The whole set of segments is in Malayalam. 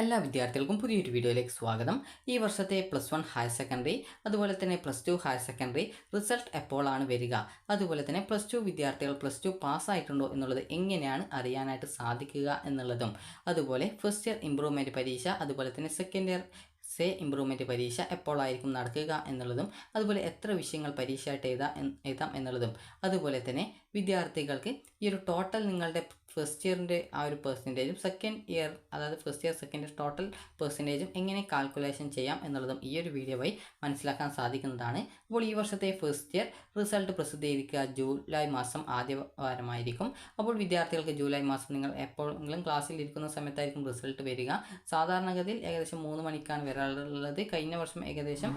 എല്ലാ വിദ്യാർത്ഥികൾക്കും പുതിയൊരു വീഡിയോയിലേക്ക് സ്വാഗതം. ഈ വർഷത്തെ +1 ഹയർ സെക്കൻഡറി അതുപോലെ തന്നെ +2 ഹയർ സെക്കൻഡറി റിസൾട്ട് എപ്പോഴാണ് വരിക, അതുപോലെ തന്നെ +2 വിദ്യാർത്ഥികൾ +2 പാസ്സായിട്ടുണ്ടോ എന്നുള്ളത് എങ്ങനെയാണ് അറിയാനായിട്ട് സാധിക്കുക എന്നുള്ളതും, അതുപോലെ ഫസ്റ്റ് ഇയർ ഇംപ്രൂവ്മെൻറ്റ് പരീക്ഷ അതുപോലെ തന്നെ സെക്കൻഡ് ഇയർ ഇംപ്രൂവ്മെൻറ്റ് പരീക്ഷ എപ്പോഴായിരിക്കും നടക്കുക എന്നുള്ളതും, അതുപോലെ എത്ര വിഷയങ്ങൾ പരീക്ഷയായിട്ട് എഴുതാം എന്നുള്ളതും, അതുപോലെ തന്നെ വിദ്യാർത്ഥികൾക്ക് ഈ ഒരു ടോട്ടൽ നിങ്ങളുടെ ഫസ്റ്റ് ഇയറിൻ്റെ ആ ഒരു പെർസെൻറ്റേജും സെക്കൻഡ് ഇയർ അതായത് first year second year total പെർസെൻറ്റേജും എങ്ങനെ കാൽക്കുലേഷൻ ചെയ്യാം എന്നുള്ളതും ഈ ഒരു വീഡിയോ വഴി മനസ്സിലാക്കാൻ സാധിക്കുന്നതാണ്. അപ്പോൾ ഈ വർഷത്തെ ഫസ്റ്റ് ഇയർ റിസൾട്ട് പ്രസിദ്ധീകരിക്കുക ജൂലൈ മാസം ആദ്യ വാരമായിരിക്കും. അപ്പോൾ വിദ്യാർത്ഥികൾക്ക് ജൂലൈ മാസം നിങ്ങൾ എപ്പോഴെങ്കിലും ക്ലാസ്സിൽ ഇരിക്കുന്ന സമയത്തായിരിക്കും റിസൾട്ട് വരിക. സാധാരണഗതിയിൽ ഏകദേശം 3 മണിക്കാണ് വരാറുള്ളത്. കഴിഞ്ഞ വർഷം ഏകദേശം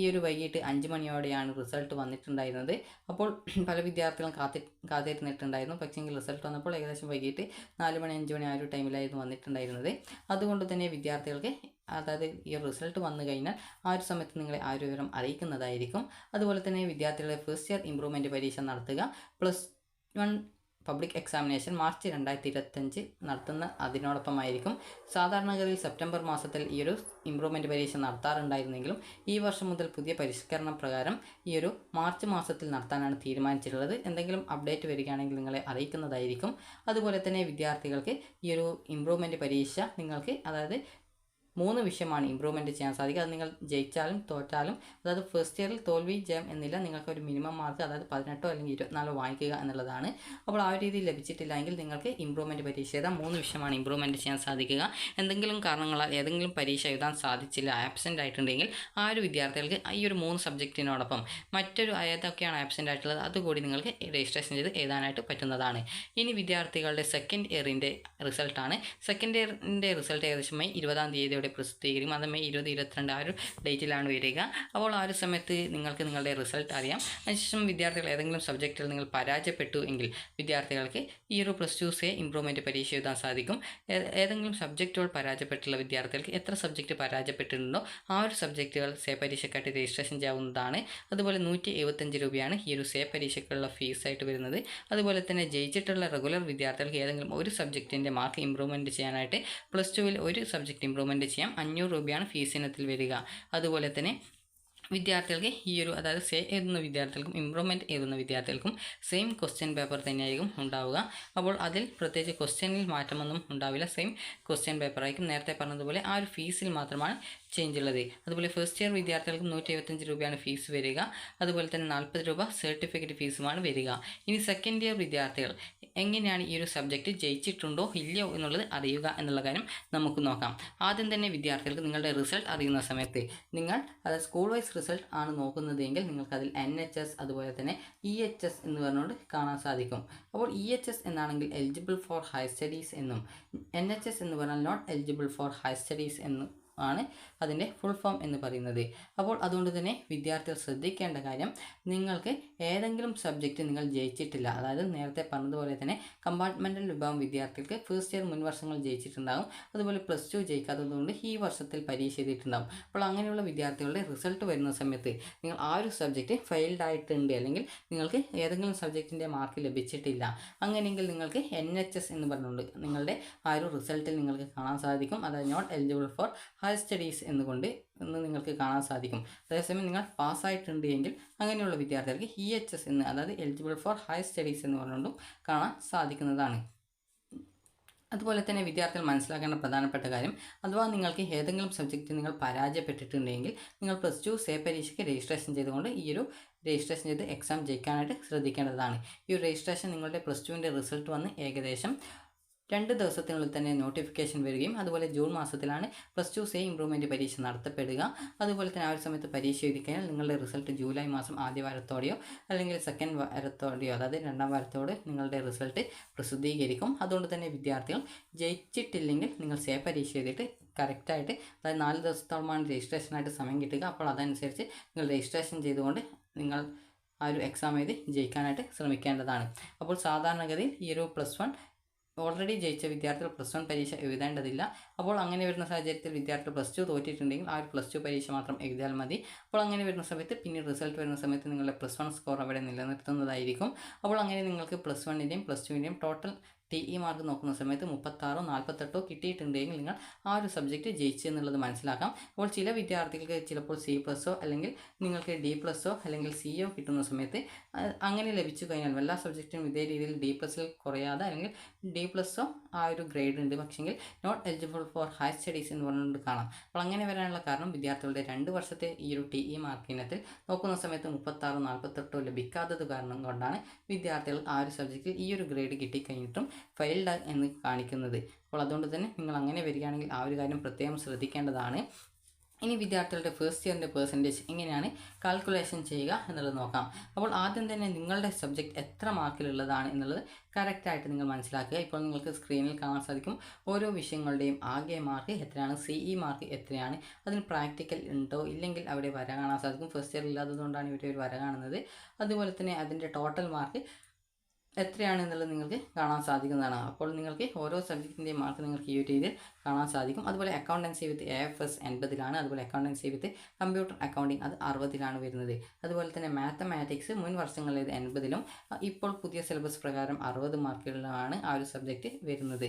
ഈ ഒരു വൈകിട്ട് 5 മണിയോടെയാണ് റിസൾട്ട് വന്നിട്ടുണ്ടായിരുന്നത്. അപ്പോൾ പല വിദ്യാർത്ഥികളും കാത്തിരുന്നിട്ടുണ്ടായിരുന്നു. പക്ഷേങ്കിൽ റിസൾട്ട് വന്നപ്പോൾ ഏകദേശം വൈകിട്ട് 4 മണി 5 മണി ആ ഒരു ടൈമിലായിരുന്നു വന്നിട്ടുണ്ടായിരുന്നത്. അതുകൊണ്ട് തന്നെ വിദ്യാർത്ഥികൾക്ക് അതായത് ഈ റിസൾട്ട് വന്നു കഴിഞ്ഞാൽ ആ ഒരു സമയത്ത് നിങ്ങളെ ആ ഒരു വിവരം അറിയിക്കുന്നതായിരിക്കും. അതുപോലെ തന്നെ വിദ്യാർത്ഥികളെ ഫസ്റ്റ് ഇയർ ഇംപ്രൂവ്മെൻറ്റ് പരീക്ഷ നടത്തുക +1 പബ്ലിക് എക്സാമിനേഷൻ മാർച്ച് 2025 നടത്തുന്ന അതിനോടൊപ്പമായിരിക്കും. സാധാരണഗതിയിൽ സെപ്റ്റംബർ മാസത്തിൽ ഈ ഒരു ഇംപ്രൂവ്മെൻറ്റ് പരീക്ഷ നടത്താറുണ്ടായിരുന്നെങ്കിലും ഈ വർഷം മുതൽ പുതിയ പരിഷ്കരണം പ്രകാരം ഈ ഒരു മാർച്ച് മാസത്തിൽ നടത്താനാണ് തീരുമാനിച്ചിട്ടുള്ളത്. എന്തെങ്കിലും അപ്ഡേറ്റ് വരികയാണെങ്കിൽ നിങ്ങളെ അറിയിക്കുന്നതായിരിക്കും. അതുപോലെ തന്നെ വിദ്യാർത്ഥികൾക്ക് ഈ ഒരു ഇംപ്രൂവ്മെൻറ്റ് പരീക്ഷ നിങ്ങൾക്ക് അതായത് 3 വിഷയമാണ് ഇമ്പ്രൂവ്മെൻറ്റ് ചെയ്യാൻ സാധിക്കുക. അത് നിങ്ങൾ ജയിച്ചാലും തോറ്റാലും അതായത് ഫസ്റ്റ് ഇയറിൽ തോൽവി ജയം എന്നില്ല, നിങ്ങൾക്ക് ഒരു മിനിമം മാർക്ക് അതായത് 18 അല്ലെങ്കിൽ 24 വാങ്ങിക്കുക എന്നുള്ളതാണ്. അപ്പോൾ ആ ഒരു രീതിയിൽ ലഭിച്ചിട്ടില്ല എങ്കിൽ നിങ്ങൾക്ക് ഇമ്പ്രൂവ്മെൻറ്റ് പരീക്ഷ എഴുതാം. 3 വിഷയമാണ് ഇമ്പ്രൂവ്മെൻറ്റ് ചെയ്യാൻ സാധിക്കുക. എന്തെങ്കിലും കാരണങ്ങളാൽ ഏതെങ്കിലും പരീക്ഷ എഴുതാൻ സാധിച്ചില്ല, ആബ്സെൻ്റ് ആയിട്ടുണ്ടെങ്കിൽ ആ ഒരു വിദ്യാർത്ഥികൾക്ക് ഈ ഒരു 3 സബ്ജക്റ്റിനോടൊപ്പം മറ്റൊരു ഏതൊക്കെയാണ് ആബ്സെൻ്റ് ആയിട്ടുള്ളത് അതുകൂടി നിങ്ങൾക്ക് രജിസ്ട്രേഷൻ ചെയ്ത് എഴുതാനായിട്ട് പറ്റുന്നതാണ്. ഇനി വിദ്യാർത്ഥികളുടെ സെക്കൻഡ് ഇയറിൻ്റെ റിസൾട്ടാണ്. സെക്കൻഡ് ഇയറിൻ്റെ റിസൾട്ട് ഏകദേശം മെയ് 20-ാം തീയതി പ്രസിദ്ധീകരിക്കും. അത് മെയ് 20-22 ആ ഒരു ഡേറ്റിലാണ് വരിക. അപ്പോൾ ആ ഒരു സമയത്ത് നിങ്ങൾക്ക് നിങ്ങളുടെ റിസൾട്ട് അറിയാം. അതിനുശേഷം വിദ്യാർത്ഥികൾ ഏതെങ്കിലും സബ്ജക്റ്റിൽ നിങ്ങൾ പരാജയപ്പെട്ടു എങ്കിൽ വിദ്യാർത്ഥികൾക്ക് ഈ ഒരു +2 ഇംപ്രൂവ്മെൻറ്റ് പരീക്ഷ എഴുതാൻ സാധിക്കും. ഏതെങ്കിലും സബ്ജക്റ്റുകൾ പരാജയപ്പെട്ടുള്ള വിദ്യാർത്ഥികൾക്ക് എത്ര സബ്ജക്റ്റ് പരാജയപ്പെട്ടിട്ടുണ്ടോ ആ ഒരു സബ്ജക്റ്റുകൾ പരീക്ഷയ്ക്കായിട്ട് രജിസ്ട്രേഷൻ ചെയ്യാവുന്നതാണ്. അതുപോലെ 175 രൂപയാണ് ഈ ഒരു പരീക്ഷയ്ക്കുള്ള ഫീസായിട്ട് വരുന്നത്. അതുപോലെ തന്നെ ജയിച്ചിട്ടുള്ള റെഗുലർ വിദ്യാർത്ഥികൾക്ക് ഏതെങ്കിലും ഒരു സബ്ജക്റ്റിൻ്റെ മാർക്ക് ഇംപ്രൂവ്മെൻറ്റ് ചെയ്യാനായിട്ട് +2-ൽ ഒരു സബ്ജക്റ്റ് ഇംപ്രൂവ്മെൻറ്റ് ചെയ്യാം. 500 രൂപയാണ് ഫീസ് ഇനത്തിൽ വരിക. അതുപോലെ തന്നെ വിദ്യാർത്ഥികൾക്ക് ഈ ഒരു അതായത് എഴുതുന്ന വിദ്യാർത്ഥികൾക്കും ഇംപ്രൂവ്മെൻറ്റ് എഴുതുന്ന വിദ്യാർത്ഥികൾക്കും സെയിം ക്വസ്റ്റ്യൻ പേപ്പർ തന്നെയായിരിക്കും ഉണ്ടാവുക. അപ്പോൾ അതിൽ പ്രത്യേകിച്ച് ക്വസ്റ്റ്യനിൽ മാറ്റമൊന്നും ഉണ്ടാവില്ല. സെയിം ക്വസ്റ്റ്യൻ പേപ്പറായിരിക്കും. നേരത്തെ പറഞ്ഞതുപോലെ ആ ഒരു ഫീസിൽ മാത്രമാണ് ചേഞ്ച് ഉള്ളത്. അതുപോലെ ഫസ്റ്റ് ഇയർ വിദ്യാർത്ഥികൾക്കും 175 രൂപയാണ് ഫീസ് വരിക. അതുപോലെ തന്നെ 40 രൂപ സർട്ടിഫിക്കറ്റ് ഫീസുമാണ് വരിക. ഇനി സെക്കൻഡ് ഇയർ വിദ്യാർത്ഥികൾ എങ്ങനെയാണ് ഈ ഒരു സബ്ജക്റ്റ് ജയിച്ചിട്ടുണ്ടോ ഇല്ലയോ എന്നുള്ളത് അറിയുക എന്നുള്ള കാര്യം നമുക്ക് നോക്കാം. ആദ്യം തന്നെ വിദ്യാർത്ഥികൾക്ക് നിങ്ങളുടെ റിസൾട്ട് അറിയുന്ന സമയത്ത് നിങ്ങൾ അതായത് സ്കൂൾ വൈസ് റിസൾട്ട് ആണ് നോക്കുന്നതെങ്കിൽ നിങ്ങൾക്ക് അതിൽ NHS അതുപോലെ തന്നെ EHS എന്ന് പറഞ്ഞുകൊണ്ട് കാണാൻ സാധിക്കും. അപ്പോൾ EHS എന്നാണെങ്കിൽ എലിജിബിൾ ഫോർ ഹയർ സ്റ്റഡീസ് എന്നും NHS എന്ന് പറഞ്ഞാൽ not eligible for higher studies എന്നും ആണ് അതിൻ്റെ ഫുൾ ഫോം എന്ന് പറയുന്നത്. അപ്പോൾ അതുകൊണ്ട് തന്നെ വിദ്യാർത്ഥികൾ ശ്രദ്ധിക്കേണ്ട കാര്യം, നിങ്ങൾക്ക് ഏതെങ്കിലും സബ്ജക്റ്റ് നിങ്ങൾ ജയിച്ചിട്ടില്ല, അതായത് നേരത്തെ പറഞ്ഞതുപോലെ തന്നെ കമ്പാർട്ട്മെൻറ്റൽ വിഭാഗം വിദ്യാർത്ഥികൾക്ക് ഫസ്റ്റ് ഇയർ മുൻ വർഷങ്ങൾ ജയിച്ചിട്ടുണ്ടാകും. അതുപോലെ +2 ജയിക്കാത്തതുകൊണ്ട് ഈ വർഷത്തിൽ പരീക്ഷ എഴുതിയിട്ടുണ്ടാകും. അപ്പോൾ അങ്ങനെയുള്ള വിദ്യാർത്ഥികളുടെ റിസൾട്ട് വരുന്ന സമയത്ത് നിങ്ങൾ ആ ഒരു സബ്ജക്റ്റ് ഫെയിൽഡ് ആയിട്ടുണ്ട് അല്ലെങ്കിൽ നിങ്ങൾക്ക് ഏതെങ്കിലും സബ്ജക്റ്റിൻ്റെ മാർക്ക് ലഭിച്ചിട്ടില്ല, അങ്ങനെയെങ്കിൽ നിങ്ങൾക്ക് NHS എന്ന് പറഞ്ഞുകൊണ്ട് നിങ്ങളുടെ ആ ഒരു റിസൾട്ടിൽ നിങ്ങൾക്ക് കാണാൻ സാധിക്കും. അതായത് not eligible for higher studies എന്നുകൊണ്ട് നിങ്ങൾക്ക് കാണാൻ സാധിക്കും. അതേസമയം നിങ്ങൾ പാസ്സായിട്ടുണ്ട് എങ്കിൽ അങ്ങനെയുള്ള വിദ്യാർത്ഥികൾക്ക് EHS എന്ന് അതായത് എലിജിബിൾ ഫോർ ഹയർ സ്റ്റഡീസ് എന്ന് പറഞ്ഞുകൊണ്ടും കാണാൻ സാധിക്കുന്നതാണ്. അതുപോലെ തന്നെ വിദ്യാർത്ഥികൾ മനസ്സിലാക്കേണ്ട പ്രധാനപ്പെട്ട കാര്യം, അഥവാ നിങ്ങൾക്ക് ഏതെങ്കിലും സബ്ജക്റ്റ് നിങ്ങൾ പരാജയപ്പെട്ടിട്ടുണ്ടെങ്കിൽ നിങ്ങൾ +2 പരീക്ഷയ്ക്ക് രജിസ്ട്രേഷൻ ചെയ്തുകൊണ്ട് ഈ ഒരു രജിസ്ട്രേഷൻ ചെയ്ത് എക്സാം ജയിക്കാനായിട്ട് ശ്രദ്ധിക്കേണ്ടതാണ്. ഈ ഒരു രജിസ്ട്രേഷൻ നിങ്ങളുടെ +2-ൻ്റെ റിസൾട്ട് വന്ന് ഏകദേശം 2 ദിവസത്തിനുള്ളിൽ തന്നെ നോട്ടിഫിക്കേഷൻ വരികയും അതുപോലെ ജൂൺ മാസത്തിലാണ് +2 ഇംപ്രൂവ്മെൻറ്റ് പരീക്ഷ നടത്തപ്പെടുക. അതുപോലെ തന്നെ ആ ഒരു സമയത്ത് പരീക്ഷ എഴുതി കഴിഞ്ഞാൽ നിങ്ങളുടെ റിസൾട്ട് ജൂലൈ മാസം ആദ്യ വാരത്തോടെയോ അല്ലെങ്കിൽ സെക്കൻഡ് വാരത്തോടെയോ അതായത് 2-ാം വാരത്തോടെ നിങ്ങളുടെ റിസൾട്ട് പ്രസിദ്ധീകരിക്കും. അതുകൊണ്ട് തന്നെ വിദ്യാർത്ഥികൾ ജയിച്ചിട്ടില്ലെങ്കിൽ നിങ്ങൾ പരീക്ഷ എഴുതിയിട്ട് കറക്റ്റായിട്ട് അതായത് 4 ദിവസത്തോളമാണ് രജിസ്ട്രേഷനായിട്ട് സമയം കിട്ടുക. അപ്പോൾ അതനുസരിച്ച് നിങ്ങൾ രജിസ്ട്രേഷൻ ചെയ്തുകൊണ്ട് നിങ്ങൾ ആ ഒരു എക്സാം എഴുതി ജയിക്കാനായിട്ട് ശ്രമിക്കേണ്ടതാണ്. അപ്പോൾ സാധാരണഗതിയിൽ ഈ ഒരു +1 ഓൾറെഡി ജയിച്ച വിദ്യാർത്ഥികൾ +1 പരീക്ഷ എഴുതേണ്ടതില്ല. അപ്പോൾ അങ്ങനെ വരുന്ന സാഹചര്യത്തിൽ വിദ്യാർത്ഥികൾ +2 തോറ്റിട്ടുണ്ടെങ്കിൽ ആ ഒരു +2 പരീക്ഷ മാത്രം എഴുതിയാൽ മതി. അപ്പോൾ അങ്ങനെ വരുന്ന സമയത്ത് പിന്നീട് റിസൾട്ട് വരുന്ന സമയത്ത് നിങ്ങളുടെ +1 സ്കോർ അവിടെ നിലനിർത്തുന്നതായിരിക്കും. അപ്പോൾ അങ്ങനെ നിങ്ങൾക്ക് +1-ൻ്റെയും +2-ൻ്റെയും ടോട്ടൽ TE മാർക്ക് നോക്കുന്ന സമയത്ത് 36 48 കിട്ടിയിട്ടുണ്ടെങ്കിൽ നിങ്ങൾ ആ ഒരു സബ്ജക്റ്റ് ജയിച്ചു എന്നുള്ളത് മനസ്സിലാക്കാം. അപ്പോൾ ചില വിദ്യാർത്ഥികൾക്ക് ചിലപ്പോൾ C+ഓ അല്ലെങ്കിൽ നിങ്ങൾക്ക് D+ഓ അല്ലെങ്കിൽ സിയോ കിട്ടുന്ന സമയത്ത് അങ്ങനെ ലഭിച്ചു കഴിഞ്ഞാൽ എല്ലാ സബ്ജക്റ്റിനും ഇതേ രീതിയിൽ D+ൽ കുറയാതെ അല്ലെങ്കിൽ D+ഓ ആ ഒരു ഗ്രേഡ് ഉണ്ട്, പക്ഷെങ്കിൽ not eligible for higher studies എന്ന് പറഞ്ഞുകൊണ്ട് കാണാം. അപ്പോൾ അങ്ങനെ വരാനുള്ള കാരണം വിദ്യാർത്ഥികളുടെ 2 വർഷത്തെ ഈ ഒരു TE മാർക്ക് ഇനത്തിൽ നോക്കുന്ന സമയത്ത് 36 48 ലഭിക്കാത്തത് കാരണം കൊണ്ടാണ് വിദ്യാർത്ഥികൾ ആ ഒരു സബ്ജക്റ്റിൽ ഈ ഒരു ഗ്രേഡ് കിട്ടിക്കഴിഞ്ഞിട്ടും ഫെയിൽഡ് എന്ന് കാണിക്കുന്നത്. അപ്പോൾ അതുകൊണ്ട് തന്നെ നിങ്ങൾ അങ്ങനെ വരികയാണെങ്കിൽ ആ ഒരു കാര്യം പ്രത്യേകം ശ്രദ്ധിക്കേണ്ടതാണ്. ഇനി വിദ്യാർത്ഥികളുടെ ഫസ്റ്റ് ഇയറിൻ്റെ പെർസെൻറ്റേജ് എങ്ങനെയാണ് കാൽക്കുലേഷൻ ചെയ്യുക എന്നുള്ളത് നോക്കാം. അപ്പോൾ ആദ്യം തന്നെ നിങ്ങളുടെ സബ്ജക്റ്റ് എത്ര മാർക്കിലുള്ളതാണ് എന്നുള്ളത് കറക്റ്റായിട്ട് നിങ്ങൾ മനസ്സിലാക്കുക. ഇപ്പോൾ നിങ്ങൾക്ക് സ്ക്രീനിൽ കാണാൻ സാധിക്കും ഓരോ വിഷയങ്ങളുടെയും ആകെ മാർക്ക് എത്രയാണ്, CE മാർക്ക് എത്രയാണ്, അതിന് പ്രാക്ടിക്കൽ ഉണ്ടോ ഇല്ലെങ്കിൽ അവിടെ വര കാണാൻ സാധിക്കും. ഫസ്റ്റ് ഇയർ ഇല്ലാത്തതുകൊണ്ടാണ് ഇവിടെ ഒരു വര കാണുന്നത്. അതുപോലെ തന്നെ അതിൻ്റെ ടോട്ടൽ മാർക്ക് എത്രയാണെന്നുള്ളത് നിങ്ങൾക്ക് കാണാൻ സാധിക്കുന്നതാണ്. അപ്പോൾ നിങ്ങൾക്ക് ഓരോ സബ്ജക്റ്റിൻ്റെയും മാർക്ക് നിങ്ങൾക്ക് ഈ ഒരു രീതിയിൽ കാണാൻ സാധിക്കും. അതുപോലെ അക്കൗണ്ടൻസി വിത്ത് AFS 80ലാണ്, അതുപോലെ അക്കൗണ്ടൻസി വിത്ത് കമ്പ്യൂട്ടർ അക്കൗണ്ടിങ് അത് 60ലാണ് വരുന്നത്. അതുപോലെ തന്നെ മാത്തമാറ്റിക്സ് മുൻ വർഷങ്ങളിൽ 80ലും ഇപ്പോൾ പുതിയ സിലബസ് പ്രകാരം 60 മാർക്കുകളിലാണ് ആ ഒരു സബ്ജക്റ്റ് വരുന്നത്.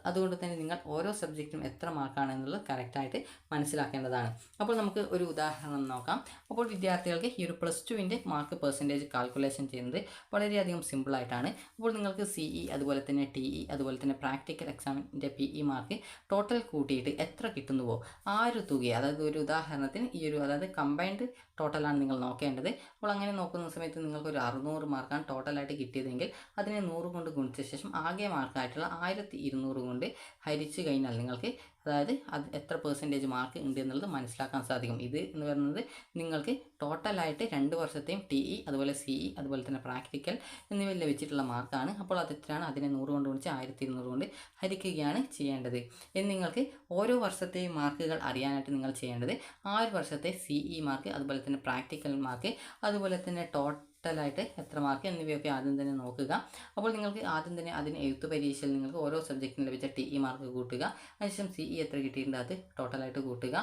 അതുകൊണ്ട് തന്നെ നിങ്ങൾ ഓരോ സബ്ജക്റ്റും എത്ര മാർക്കാണെന്നുള്ളത് കറക്റ്റായിട്ട് മനസ്സിലാക്കേണ്ടതാണ്. അപ്പോൾ നമുക്ക് ഒരു ഉദാഹരണം നോക്കാം. അപ്പോൾ വിദ്യാർത്ഥികൾക്ക് ഈ ഒരു +2ൻ്റെ മാർക്ക് പെർസെൻറ്റേജ് കാൽക്കുലേഷൻ ചെയ്യുന്നത് വളരെയധികം സിമ്പിളായിട്ടാണ്. അപ്പോൾ നിങ്ങൾക്ക് CE അതുപോലെ തന്നെ TE അതുപോലെ തന്നെ പ്രാക്ടിക്കൽ എക്സാമിൻ്റെ PE മാർക്ക് ടോട്ടൽ കൂട്ടിയിട്ട് എത്ര കിട്ടുന്നുവോ ആ ഒരു തുക, അതായത് ഒരു ഉദാഹരണത്തിന് ഈ ഒരു അതായത് കമ്പൈൻഡ് ടോട്ടലാണ് നിങ്ങൾ നോക്കേണ്ടത്. അപ്പോൾ അങ്ങനെ നോക്കുന്ന സമയത്ത് നിങ്ങൾക്കൊരു 600 മാർക്കാണ് ടോട്ടലായിട്ട് കിട്ടിയതെങ്കിൽ അതിനെ 100 കൊണ്ട് ഗുണിച്ച ശേഷം ആകെ മാർക്കായിട്ടുള്ള 1200 കൊണ്ട് ഹരിച്ചു കഴിഞ്ഞാൽ നിങ്ങൾക്ക് അതായത് അത് എത്ര പെർസെൻറ്റേജ് മാർക്ക് ഉണ്ട് എന്നുള്ളത് മനസ്സിലാക്കാൻ സാധിക്കും. ഇത് എന്ന് പറയുന്നത് നിങ്ങൾക്ക് ടോട്ടലായിട്ട് 2 വർഷത്തെയും TE അതുപോലെ CE അതുപോലെ തന്നെ പ്രാക്ടിക്കൽ എന്നിവയിൽ ലഭിച്ചിട്ടുള്ള മാർക്കാണ്. അപ്പോൾ അത് എത്രയാണ്, അതിനെ 100 കൊണ്ട് ഗുണിച്ച് 1200 കൊണ്ട് ഹരിക്കുകയാണ് ചെയ്യേണ്ടത്. ഇനി നിങ്ങൾക്ക് ഓരോ വർഷത്തെയും മാർക്കുകൾ അറിയാനായിട്ട് നിങ്ങൾ ചെയ്യേണ്ടത് ആ ഒരു വർഷത്തെ CE മാർക്ക് അതുപോലെ തന്നെ പ്രാക്ടിക്കൽ മാർക്ക് അതുപോലെ തന്നെ ടോട്ടലായിട്ട് എത്ര മാർക്ക് എന്നിവയൊക്കെ ആദ്യം തന്നെ നോക്കുക. അപ്പോൾ നിങ്ങൾക്ക് ആദ്യം തന്നെ അതിന് എഴുത്ത് പരീക്ഷയിൽ നിങ്ങൾക്ക് ഓരോ സബ്ജക്റ്റിനും ലഭിച്ച TE മാർക്ക് കൂട്ടുക, അതിനുശേഷം CE എത്ര കിട്ടിയിട്ടുണ്ട് അത് ടോട്ടലായിട്ട് കൂട്ടുക.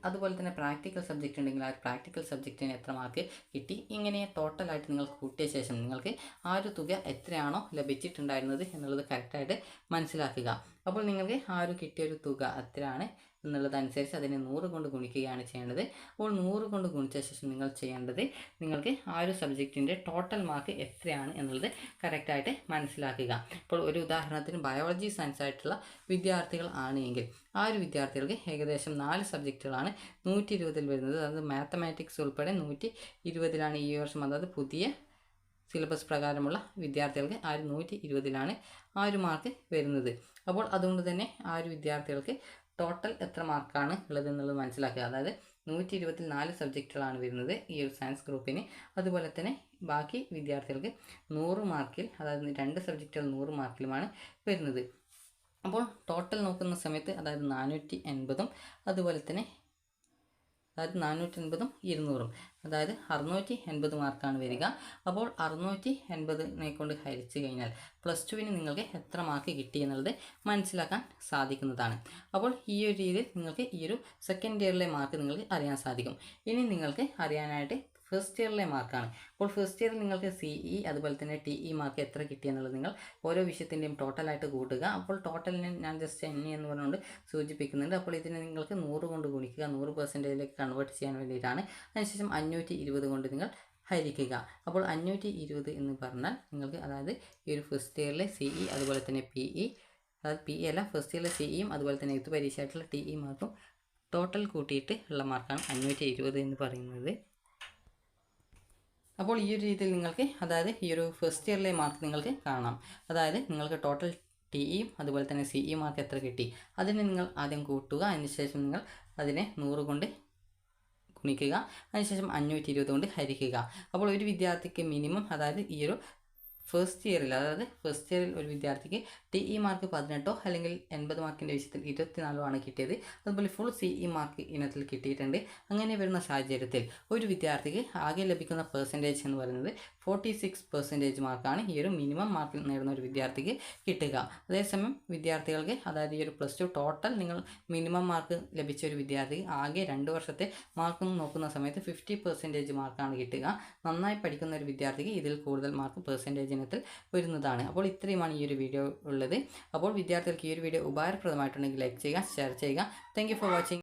അതുപോലെ തന്നെ പ്രാക്ടിക്കൽ സബ്ജക്റ്റ് ഉണ്ടെങ്കിൽ ആ പ്രാക്ടിക്കൽ സബ്ജക്റ്റിന് എത്ര മാർക്ക് കിട്ടി, ഇങ്ങനെ ടോട്ടലായിട്ട് നിങ്ങൾ കൂട്ടിയ ശേഷം നിങ്ങൾക്ക് ആ ഒരു തുക എത്രയാണോ ലഭിച്ചിട്ടുണ്ടായിരുന്നത് എന്നുള്ളത് കറക്റ്റായിട്ട് മനസ്സിലാക്കുക. അപ്പോൾ നിങ്ങൾക്ക് ആ ഒരു കിട്ടിയൊരു തുക എത്രയാണ് എന്നുള്ളതനുസരിച്ച് അതിനെ 100 കൊണ്ട് ഗുണിക്കുകയാണ് ചെയ്യേണ്ടത്. അപ്പോൾ 100 കൊണ്ട് ഗുണിച്ച ശേഷം നിങ്ങൾ ചെയ്യേണ്ടത് നിങ്ങൾക്ക് ആ ഒരു സബ്ജക്റ്റിൻ്റെ ടോട്ടൽ മാർക്ക് എത്രയാണ് എന്നുള്ളത് കറക്റ്റായിട്ട് മനസ്സിലാക്കുക. ഇപ്പോൾ ഒരു ഉദാഹരണത്തിന് ബയോളജി സയൻസ് ആയിട്ടുള്ള വിദ്യാർത്ഥികൾ ആണെങ്കിൽ ആ ഒരു വിദ്യാർത്ഥികൾക്ക് ഏകദേശം 4 സബ്ജക്റ്റുകളാണ് 120ൽ വരുന്നത്. അതായത് മാത്തമാറ്റിക്സ് ഉൾപ്പെടെ 120ലാണ് ഈ വർഷം, അതായത് പുതിയ സിലബസ് പ്രകാരമുള്ള വിദ്യാർത്ഥികൾക്ക് ആ ഒരു 120ലാണ് ആ ഒരു മാർക്ക് വരുന്നത്. അപ്പോൾ അതുകൊണ്ട് തന്നെ ആ ഒരു വിദ്യാർത്ഥികൾക്ക് ടോട്ടൽ എത്ര മാർക്കാണ് ഉള്ളത് എന്നുള്ളത് മനസ്സിലാക്കുക. അതായത് 120ൽ 4 സബ്ജക്റ്റുകളാണ് വരുന്നത് ഈ ഒരു സയൻസ് ഗ്രൂപ്പിന്. അതുപോലെ തന്നെ ബാക്കി വിദ്യാർത്ഥികൾക്ക് 100 മാർക്കിൽ, അതായത് 2 സബ്ജക്റ്റുകൾ 100 മാർക്കിലുമാണ് വരുന്നത്. അപ്പോൾ ടോട്ടൽ നോക്കുന്ന സമയത്ത് അതായത് 480ഉം അതുപോലെ തന്നെ അതായത് 480ഉം 200ഉം അതായത് 680 മാർക്കാണ് വരിക. അപ്പോൾ 680നെ കൊണ്ട് ഹരിച്ചു കഴിഞ്ഞാൽ +2വിന് നിങ്ങൾക്ക് എത്ര മാർക്ക് കിട്ടി എന്നുള്ളത് മനസ്സിലാക്കാൻ സാധിക്കുന്നതാണ്. അപ്പോൾ ഈ ഒരു രീതിയിൽ നിങ്ങൾക്ക് ഈ ഒരു സെക്കൻഡ് ഇയറിലെ മാർക്ക് നിങ്ങൾക്ക് അറിയാൻ സാധിക്കും. ഇനി നിങ്ങൾക്ക് അറിയാനായിട്ട് ഫസ്റ്റ് ഇയറിലെ മാർക്കാണ്. അപ്പോൾ ഫസ്റ്റ് ഇയറിൽ നിങ്ങൾക്ക് CE അതുപോലെ തന്നെ TE മാർക്ക് എത്ര കിട്ടിയെന്നുള്ളത് നിങ്ങൾ ഓരോ വിഷയത്തിൻ്റെയും ടോട്ടലായിട്ട് കൂട്ടുക. അപ്പോൾ ടോട്ടലിന് ഞാൻ ജസ്റ്റ് NE എന്ന് പറഞ്ഞുകൊണ്ട് സൂചിപ്പിക്കുന്നുണ്ട്. അപ്പോൾ ഇതിനെ നിങ്ങൾക്ക് 100 കൊണ്ട് ഗുണിക്കുക, 100%ലേക്ക് കൺവേർട്ട് ചെയ്യാൻ വേണ്ടിയിട്ടാണ്. അതിനുശേഷം 520 കൊണ്ട് നിങ്ങൾ ഹരിക്കുക. അപ്പോൾ 520 എന്ന് പറഞ്ഞാൽ നിങ്ങൾക്ക് അതായത് ഈ ഒരു ഫസ്റ്റ് ഇയറിലെ CE അതുപോലെ തന്നെ PE, അതായത് PE അല്ല ഫസ്റ്റ് ഇയറിലെ CEയും അതുപോലെ തന്നെ എഴുത്ത് പരീക്ഷയായിട്ടുള്ള TE മാർക്കും ടോട്ടൽ കൂട്ടിയിട്ട് ഉള്ള മാർക്കാണ് 520 എന്ന് പറയുന്നത്. അപ്പോൾ ഈ ഒരു രീതിയിൽ നിങ്ങൾക്ക് അതായത് ഈ ഒരു ഫസ്റ്റ് ഇയറിലെ മാർക്ക് നിങ്ങൾക്ക് കാണാം. അതായത് നിങ്ങൾക്ക് ടോട്ടൽ TEയും അതുപോലെ തന്നെ CE മാർക്ക് എത്ര കിട്ടി അതിനെ നിങ്ങൾ ആദ്യം കൂട്ടുക, അതിനുശേഷം നിങ്ങൾ അതിനെ 100 കൊണ്ട് ഗുണിക്കുക, അതിനുശേഷം 520 കൊണ്ട് ഹരിക്കുക. അപ്പോൾ ഒരു വിദ്യാർത്ഥിക്ക് മിനിമം അതായത് ഈ ഒരു ഫസ്റ്റ് ഇയറിൽ ഒരു വിദ്യാർത്ഥിക്ക് TE മാർക്ക് 18 അല്ലെങ്കിൽ 80 മാർക്കിൻ്റെ വിഷയത്തിൽ 24 ആണ് കിട്ടിയത്. അതുപോലെ ഫുൾ CE മാർക്ക് ഇനത്തിൽ കിട്ടിയിട്ടുണ്ട്. അങ്ങനെ വരുന്ന സാഹചര്യത്തിൽ ഒരു വിദ്യാർത്ഥിക്ക് ആകെ ലഭിക്കുന്ന പെർസെൻറ്റേജ് എന്ന് പറയുന്നത് 46% മാർക്കാണ് ഈ ഒരു മിനിമം മാർക്ക് നേടുന്ന ഒരു വിദ്യാർത്ഥിക്ക് കിട്ടുക. അതേസമയം വിദ്യാർത്ഥികൾക്ക് അതായത് ഈ ഒരു +2 ടോട്ടൽ നിങ്ങൾ മിനിമം മാർക്ക് ലഭിച്ച ഒരു വിദ്യാർത്ഥിക്ക് ആകെ 2 വർഷത്തെ മാർക്ക് നോക്കുന്ന സമയത്ത് 50% മാർക്കാണ് കിട്ടുക. നന്നായി പഠിക്കുന്ന ഒരു വിദ്യാർത്ഥിക്ക് ഇതിൽ കൂടുതൽ മാർക്ക് പെർസെൻറ്റേജ് ഇനത്തിൽ വരുന്നതാണ്. അപ്പോൾ ഇത്രയുമാണ് ഈ ഒരു വീഡിയോ ഉള്ള എന്നുള്ളത്. അപ്പോൾ വിദ്യാർത്ഥികൾക്ക് ഈ ഒരു വീഡിയോ ഉപകാരപ്രദമായിട്ടുണ്ടെങ്കിൽ ലൈക്ക് ചെയ്യുക, ഷെയർ ചെയ്യുക. Thank for watching.